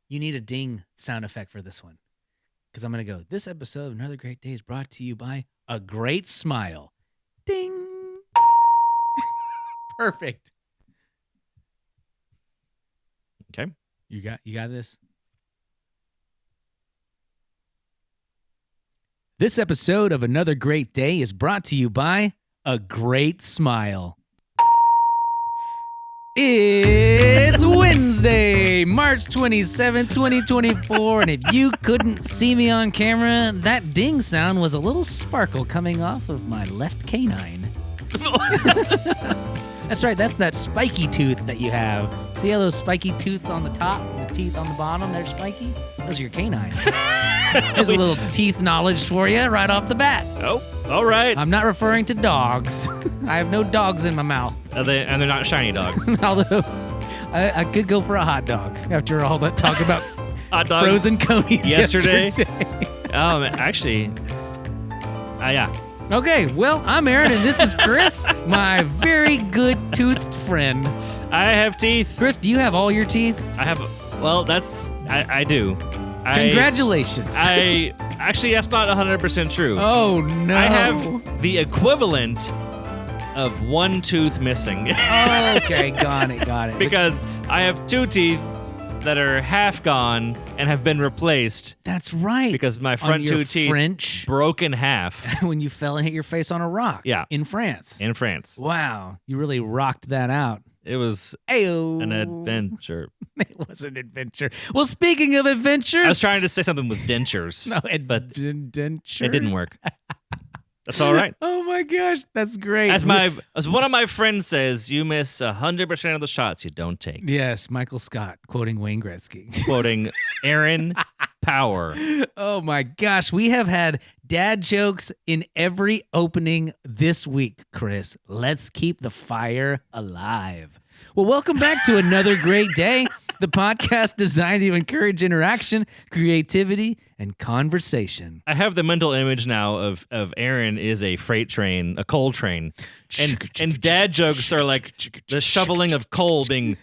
You need a ding sound effect for this one. Because I'm going to go, this episode of Another Great Day is brought to you by A Great Smile. Ding. Perfect. Okay. You got this? This episode of Another Great Day is brought to you by A Great Smile. It's Wednesday, March 27th, 2024, and if you couldn't see me on camera, that ding sound was a little sparkle coming off of my left canine. That's right, that's that spiky tooth that you have. See how those spiky tooths on the top and the teeth on the bottom, they're spiky? Those are your canines. There's a little teeth knowledge for you right off the bat. Oh, all right. I'm not referring to dogs. I have no dogs in my mouth. And they're not shiny dogs. Although I could go for a hot dog after all that talk about Hot dogs frozen conies yesterday. yesterday. Actually, yeah. Okay, well, I'm Aaron, and this is Chris, my very good toothed friend. I have teeth. Chris, do you have all your teeth? I do. Congratulations. Actually, that's not 100% true. Oh, no. I have the equivalent of one tooth missing. Okay, got it. Because I have two teeth that are half gone and have been replaced. That's right. Because my On front your two teeth French, broke in half. when you fell and hit your face on a rock. Yeah. In France. In France. Wow, you really rocked that out. It was Ayo. an adventure. It was an adventure. Well, speaking of adventures. I was trying to say something with dentures. No, but adventure. it didn't work. That's all right. Oh my gosh, that's great. As one of my friends says, you miss 100% of the shots you don't take. Yes, Michael Scott quoting Wayne Gretzky. Quoting Aaron Power. Oh my gosh, we have had dad jokes in every opening this week, Chris. Let's keep the fire alive. Well, welcome back to Another Great Day, the podcast designed to encourage interaction, creativity, and conversation. I have the mental image now of Aaron is a freight train, a coal train, and dad jokes are like the shoveling of coal being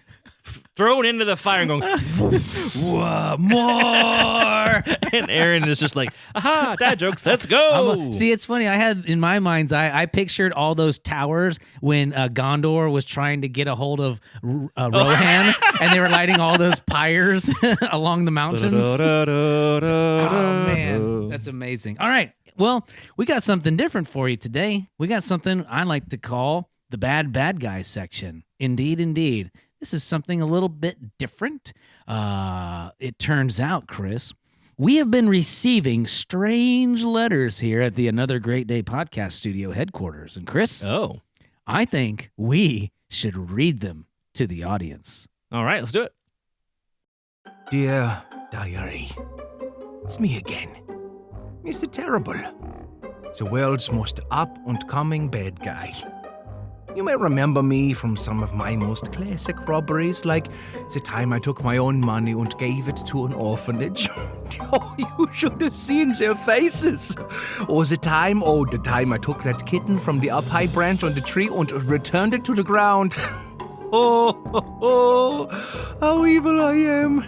thrown into the fire and going, Whoa, more! and Aaron is just like, aha, dad jokes, let's go. See, it's funny. I had in my mind's eye, I pictured all those towers when Gondor was trying to get a hold of Rohan, and they were lighting all those pyres along the mountains. Oh, man, that's amazing. All right. Well, we got something different for you today. We got something I like to call the bad guy section. Indeed. This is something a little bit different. It turns out, Chris, we have been receiving strange letters here at the Another Great Day podcast studio headquarters. And Chris, I think we should read them to the audience. All right, let's do it. Dear Diary, it's me again, Mr. Terrible, the world's most up-and-coming bad guy. You may remember me from some of my most classic robberies, like the time I took my own money and gave it to an orphanage. Oh, you should have seen their faces. Or the time I took that kitten from the up-high branch on the tree and returned it to the ground. Oh, how evil I am.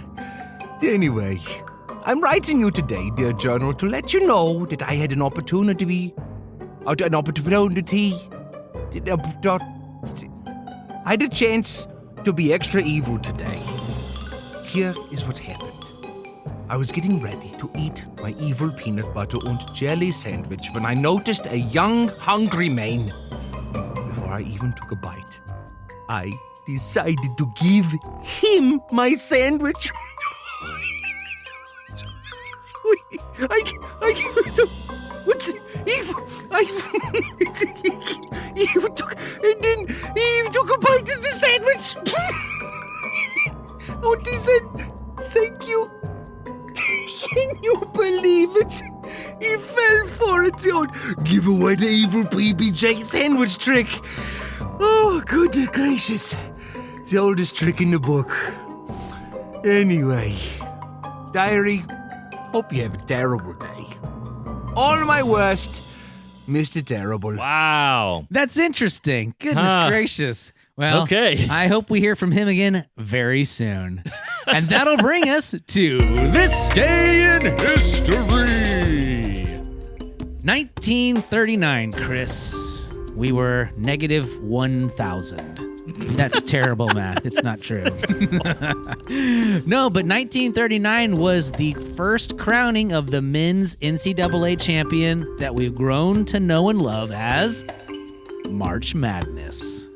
Anyway, I'm writing you today, dear journal, to let you know that I had an opportunity. I had a chance to be extra evil today. Here is what happened. I was getting ready to eat my evil peanut butter and jelly sandwich when I noticed a young, hungry man. Before I even took a bite, I decided to give him my sandwich. He took a bite of the sandwich. And he said, thank you. Can you believe it? He fell for it. Give away the evil PBJ sandwich trick. Oh, goodness gracious. The oldest trick in the book. Anyway, diary, hope you have a terrible day. All my worst, Mr. Terrible. Wow. That's interesting. Goodness gracious. Well, Okay. I hope we hear from him again very soon. And that'll bring us to this day in history. 1939, Chris. We were negative 1,000. That's terrible math. It's not true. No, but 1939 was the first crowning of the men's NCAA champion that we've grown to know and love as March Madness.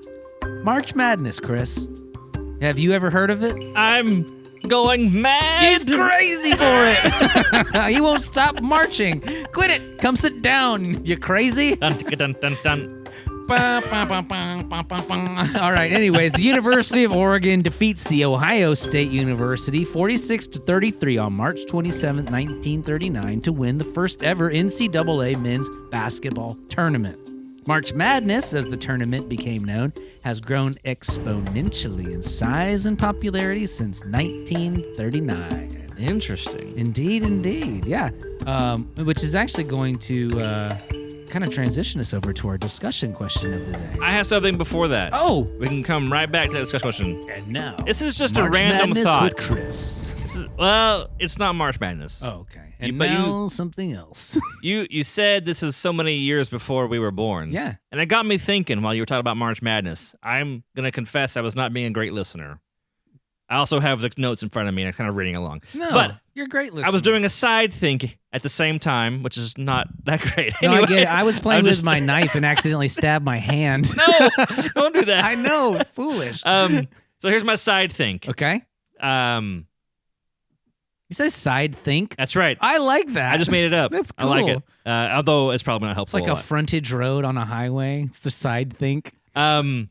March Madness, Chris. Have you ever heard of it? I'm going mad. He's crazy for it. He won't stop marching. Quit it. Come sit down, you crazy. Dun, dun, dun, dun. All right, anyways, the University of Oregon defeats the Ohio State University 46-33 on March 27, 1939 to win the first ever NCAA men's basketball tournament. March Madness, as the tournament became known, has grown exponentially in size and popularity since 1939. Interesting. Indeed, yeah. Which is actually going to kind of transition us over to our discussion question of the day. I have something before that. Oh! We can come right back to that discussion question. And now, This is just March a random Madness thought. with Chris. Well, it's not March Madness. Oh, okay. And But now something else. You said this is so many years before we were born. Yeah. And it got me thinking while you were talking about March Madness. I'm going to confess I was not being a great listener. I also have the notes in front of me and I'm kind of reading along. No, But you're a great listener. I was doing a side think at the same time, which is not that great. No, Anyway, I get it. I was playing I'm with just- my knife and accidentally stabbed my hand. No, don't do that. I know. Foolish. So here's my side think. Okay. Um, You say side think? that's right. I like that. I just made it up. That's I like cool. it. Although it's probably not It's helpful. like a frontage road on a highway. It's the side think. I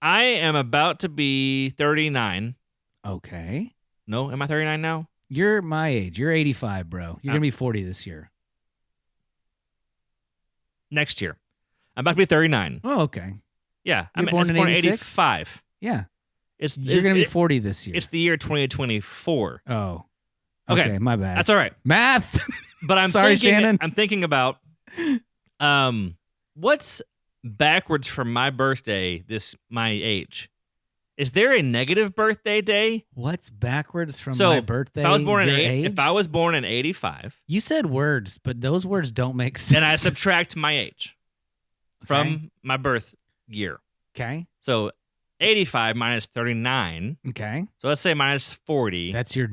am about to be 39. Okay. No, am I 39 now? You're my age. You're 85, bro. You're going to be 40 this year. Next year. I'm about to be 39. Oh, okay. Yeah. You're I born was in born in 86? 85. Yeah. It's You're going to be 40 this year. It's the year 2024. Oh. Okay. Okay, my bad. That's all right. Math. But I'm Sorry, thinking, Shannon. I'm thinking about what's backwards from my birthday my age. Is there a negative birthday day? What's backwards from So, my birthday? If I was born your in age? if I was born in 85, You said words, but those words don't make sense. then I subtract my age from my birth year. Okay. So 85 minus 39. Okay. So let's say minus 40. That's your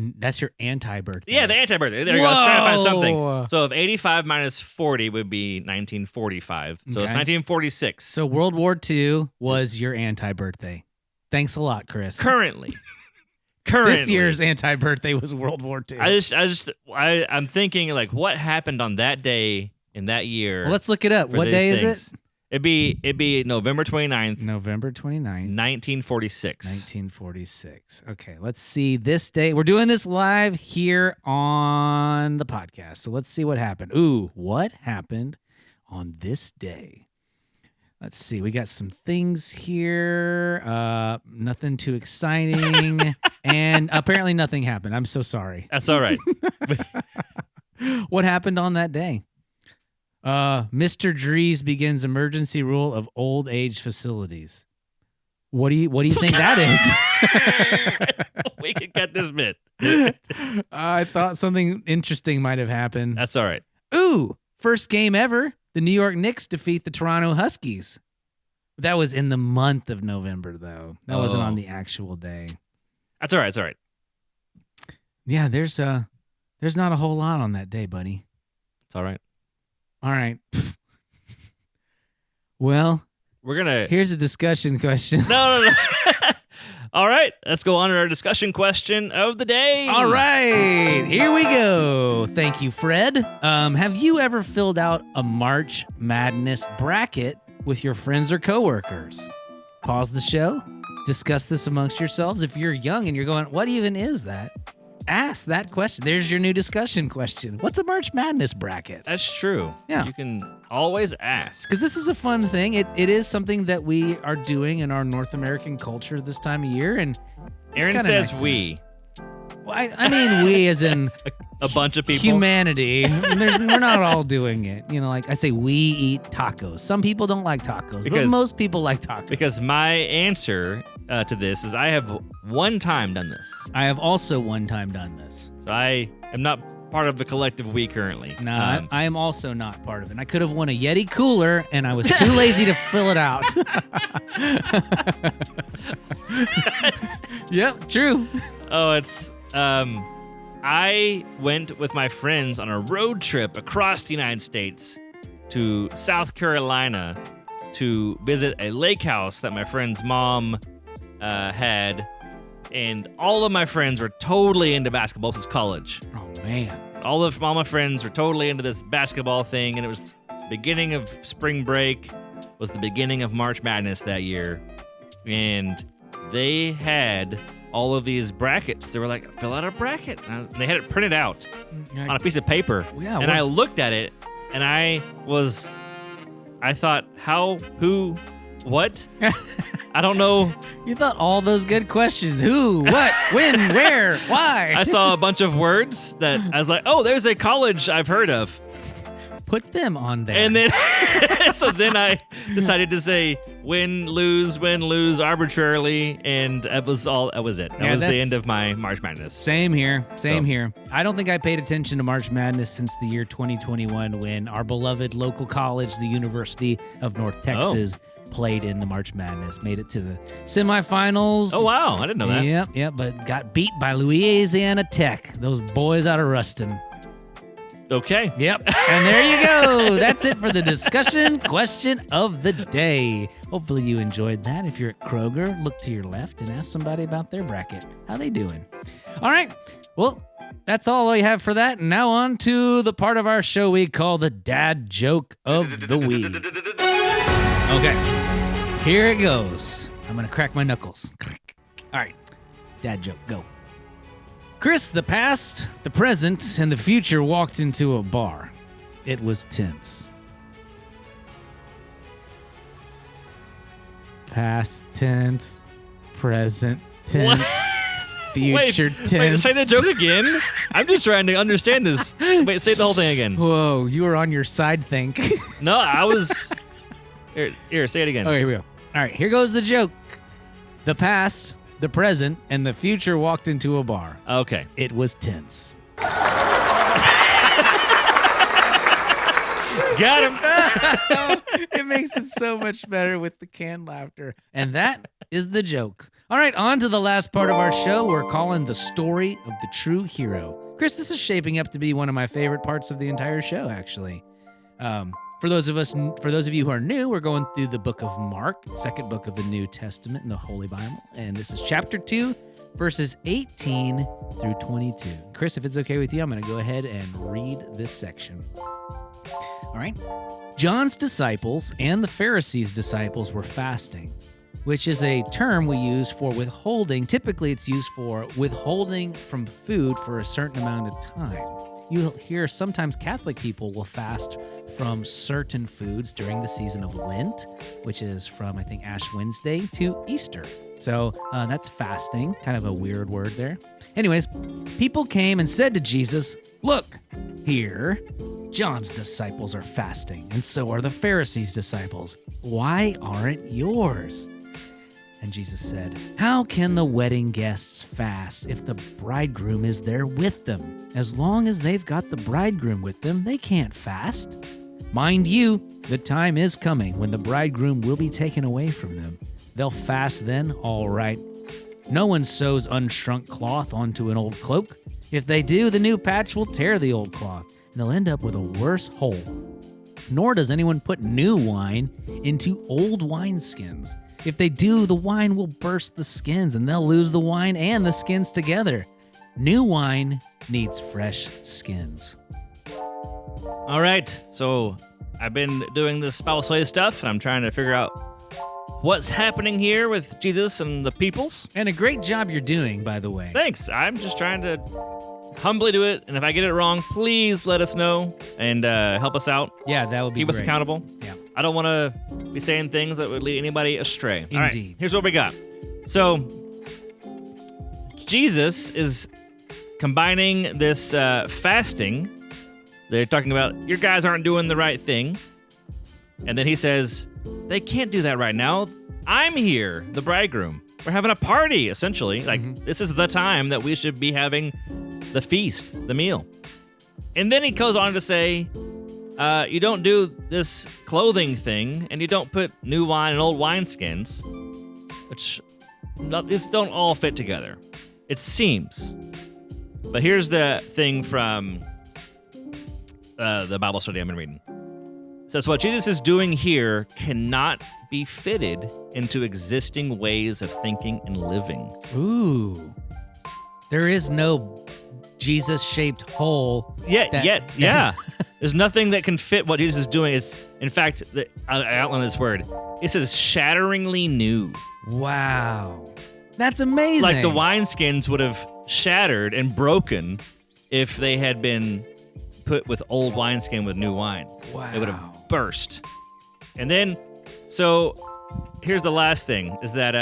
anti-birthday. Yeah, the anti-birthday. There you go. I was trying to find something. Whoa. So if 85 minus 40 would be 1945. So it's Okay. 1946. So World War II was your anti-birthday. Thanks a lot, Chris. Currently. This year's anti-birthday was World War II. I'm thinking like what happened on that day in that year. Well, let's look it up. for What these day is things. it? It'd be November 29th, November 29th, 1946. 1946. Okay, let's see this day. We're doing this live here on the podcast. So let's see what happened. Ooh, what happened on this day? Let's see. We got some things here. Nothing too exciting. And apparently nothing happened. I'm so sorry. That's all right. What happened on that day? Mr. Dries begins emergency rule of old age facilities. What do you think that is? We can cut this bit. I thought something interesting might have happened. That's all right. Ooh, first game ever. The New York Knicks defeat the Toronto Huskies. That was in the month of November, though. That wasn't on the actual day. That's all right. It's all right. Yeah, there's not a whole lot on that day, buddy. It's all right. All right. Well, We're gonna. here's a discussion question. No. All right. Let's go on to our discussion question of the day. All right, here we go. Thank you, Fred. Have you ever filled out a March Madness bracket with your friends or coworkers? Pause the show. Discuss this amongst yourselves. If you're young and you're going, what even is that? Ask that question. There's your new discussion question. What's a March Madness bracket? That's true. Yeah. You can always ask. Because this is a fun thing. It is something that we are doing in our North American culture this time of year. And it's Aaron kinda says nice. we. I mean we as in A bunch of people. humanity. We're not all doing it. Like I say, we eat tacos. Some people don't like tacos, but Because- most people like tacos. Because my answer to this is I have one time done this. I have also one time done this. So I am not part of the collective we currently. No, I am also not part of it. I could have won a Yeti cooler, and I was too lazy to fill it out. Yep, true. Oh, it's I went with my friends on a road trip across the United States to South Carolina to visit a lake house that my friend's mom had, and all of my friends were totally into basketball since college. Oh man. All my friends were totally into this basketball thing, and it was beginning of spring break, was the beginning of March Madness that year, and they had all of these brackets. They were like, fill out a bracket. And they had it printed out on a piece of paper. Yeah, and I looked at it, and I thought, how, who, what? I don't know. You thought all those good questions. Who, what, when, where, why? I saw a bunch of words that I was like, oh, there's a college I've heard of. Put them on there. And then, so then I decided to say win, lose, arbitrarily, and that was all. That was it. That was the end of my March Madness. Same here. Same here. I don't think I paid attention to March Madness since the year 2021 when our beloved local college, the University of North Texas, played in the March Madness, made it to the semifinals. Oh, wow. I didn't know that. Yep, but got beat by Louisiana Tech, those boys out of Ruston. Okay. Yep. And there you go. That's it for the discussion question of the day. Hopefully you enjoyed that. If you're at Kroger, look to your left and ask somebody about their bracket. How they doing? All right. Well, that's all I have for that. And now on to the part of our show we call the Dad Joke of the Week. Okay. Here it goes. I'm going to crack my knuckles. All right. Dad joke, go. Chris, the past, the present, and the future walked into a bar. It was tense. Past tense, present tense, future tense. Wait, say the joke again? I'm just trying to understand this. Wait, say the whole thing again. Whoa, you were on your side think. No, I was... Here, say it again. Okay, here we go. All right, here goes the joke. The past, the present, and the future walked into a bar. Okay. It was tense. Got him. It makes it so much better with the canned laughter. And that is the joke. All right, on to the last part of our show we're calling the story of the true hero. Chris, this is shaping up to be one of my favorite parts of the entire show, actually. For those of you who are new, we're going through the book of Mark, second book of the New Testament in the Holy Bible. And this is chapter 2, verses 18 through 22. Chris, if it's okay with you, I'm going to go ahead and read this section. All right. John's disciples and the Pharisees' disciples were fasting, which is a term we use for withholding. Typically, it's used for withholding from food for a certain amount of time. You'll hear sometimes Catholic people will fast from certain foods during the season of Lent, which is from, I think, Ash Wednesday to Easter. So that's fasting, kind of a weird word there. Anyways, people came and said to Jesus, "Look, here, John's disciples are fasting, and so are the Pharisees' disciples. Why aren't yours?" And Jesus said, "How can the wedding guests fast if the bridegroom is there with them? As long as they've got the bridegroom with them, they can't fast. Mind you, the time is coming when the bridegroom will be taken away from them. They'll fast then, all right. No one sews unshrunk cloth onto an old cloak. If they do, the new patch will tear the old cloth, and they'll end up with a worse hole. Nor does anyone put new wine into old wineskins. If they do, the wine will burst the skins, and they'll lose the wine and the skins together. New wine needs fresh skins." All right. So I've been doing this Bible study stuff, and I'm trying to figure out what's happening here with Jesus and the peoples. And a great job you're doing, by the way. Thanks. I'm just trying to humbly do it, and if I get it wrong, please let us know and help us out. Yeah, that would be Keep us great. accountable. Yeah. I don't want to be saying things that would lead anybody astray. All right, Indeed. here's what we got. So, Jesus is combining this fasting. They're talking about, your guys aren't doing the right thing. And then he says, they can't do that right now. I'm here, the bridegroom. We're having a party, essentially. Like, this is the time that we should be having the feast, the meal. And then he goes on to say, you don't do this clothing thing, and you don't put new wine in old wineskins, which these don't all fit together. It seems. But here's the thing from the Bible study I've been reading. It says, what Jesus is doing here cannot be fitted into existing ways of thinking and living. Ooh. There is no Jesus-shaped hole. Yeah. There's nothing that can fit what Jesus is doing. It's, in fact, I outline this word. It says shatteringly new. Wow. That's amazing. Like the wineskins would have shattered and broken if they had been put with old wineskin with new wine. Wow. It would have burst. And then, so here's the last thing, is that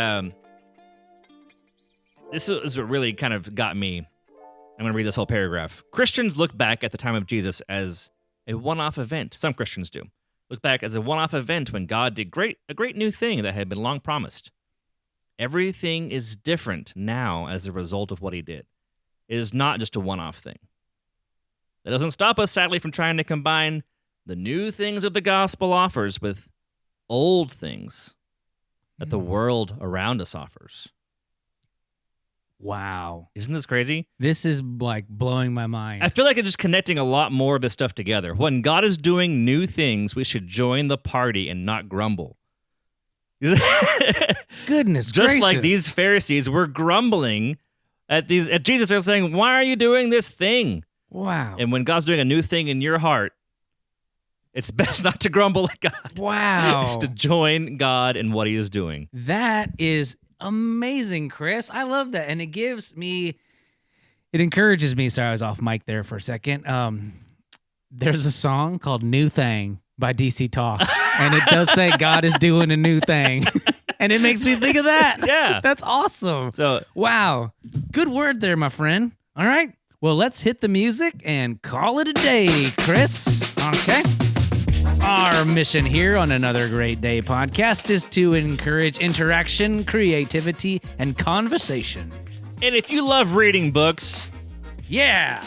this is what really kind of got me. I'm going to read this whole paragraph. Christians look back at the time of Jesus as a one-off event. Some Christians do. Look back as a one-off event when God did a great new thing that had been long promised. Everything is different now as a result of what he did. It is not just a one-off thing. That doesn't stop us, sadly, from trying to combine the new things that the gospel offers with old things that the world around us offers. Wow. Isn't this crazy? This is like blowing my mind. I feel like it's just connecting a lot more of this stuff together. When God is doing new things, we should join the party and not grumble. Goodness Just gracious. like these Pharisees were grumbling at Jesus. They're saying, why are you doing this thing? Wow. And when God's doing a new thing in your heart, it's best not to grumble at God. Wow. It's to join God in what he is doing. That is amazing, Chris. I love that. And it encourages me. Sorry, I was off mic there for a second. There's a song called New Thing by DC Talk. And it does say God is doing a new thing. And it makes me think of that. Yeah. That's awesome. So, wow. Good word there, my friend. All right. Well, let's hit the music and call it a day, Chris. Okay. Our mission here on Another Great Day podcast is to encourage interaction, creativity, and conversation. and if you love reading books, Yeah.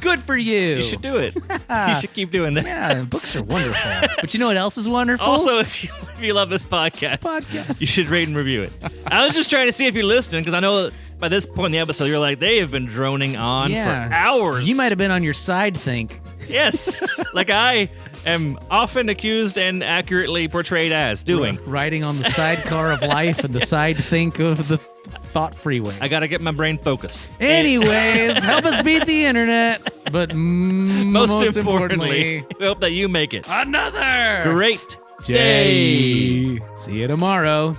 Good for you. you should do it. You should keep doing that. Yeah, books are wonderful. But you know what else is wonderful? Also, if you love this podcast, you should rate and review it. I was just trying to see if you're listening, because I know by this point in the episode, you're like, they have been droning on for hours. You might have been on your side think. Yes. Like I am often accused and accurately portrayed as doing. Riding on the sidecar of life and the side think of the thought freeway. I got to get my brain focused. Anyways, help us beat the internet. But most importantly, we hope that you make it another great day. See you tomorrow.